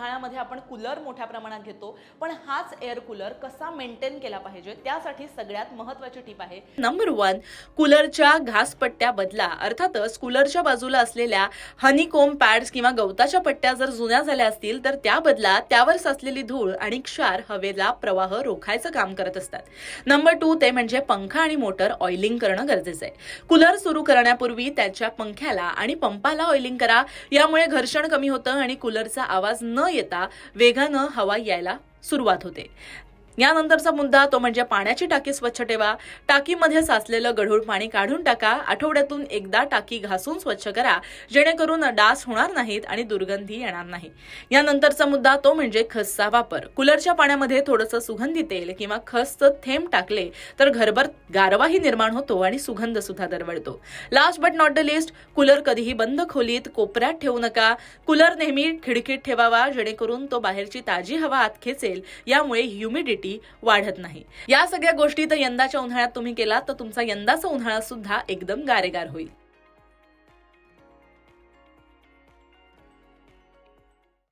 उन्हाळ्यामध्ये आपण कूलर मोठ्या प्रमाणात घेतो, पण हाच एअर कूलर कसा मेंटेन केला पाहिजे त्यासाठी सगळ्यात महत्त्वाची टिप आहे नंबर 1, कूलरच्या घासपट्ट्या बदला. अर्थातच कूलरच्या बाजूला असलेल्या हनीकोम पॅड्स किंवा गवताच्या पट्ट्या जर जुन्या झाल्या असतील तर त्या बदला. त्यावर साचलेली धूळ आणि क्षार हवेला प्रवाह रोखायचं काम करत असतात. नंबर 2, ते म्हणजे पंखा आणि मोटर ऑइलिंग करणं गरजेचं आहे. कूलर सुरू करण्यापूर्वी त्याच्या पंख्याला आणि पंपाला ऑइलिंग करा. यामुळे घर्षण कमी होतं आणि कूलरचा आवाज न येता वेगानं हवा यायला सुरुवात होते. यानंतरचा मुद्दा तो म्हणजे पाण्याची टाकी स्वच्छ ठेवा. टाकीमध्ये साचलेलं गढूळ पाणी काढून टाका. आठवड्यातून एकदा टाकी घासून स्वच्छ करा, जेणेकरून डास होणार नाहीत आणि दुर्गंधी येणार नाही. यानंतरचा मुद्दा तो म्हणजे खसचा वापर. कूलरच्या पाण्यामध्ये थोडंसं सुगंधी तेल किंवा खसचं थेंब टाकले तर घरभर गारवाही निर्माण होतो आणि सुगंध सुद्धा दरवळतो. Last but not the list, cooler कधीही बंद खोलीत कोपऱ्यात ठेवू नका. कूलर नेहमी खिडकीत ठेवावा, जेणेकरून तो बाहेरची ताजी हवा आत खेचेल. यामुळे ह्युमिडिटी वाढत नाही. या सगळ्या गोष्टी तर यंदाच्या उन्हाळ्यात तुम्ही केलात तर तुमचा यंदाचा उन्हाळा सुद्धा एकदम गारेगार होईल.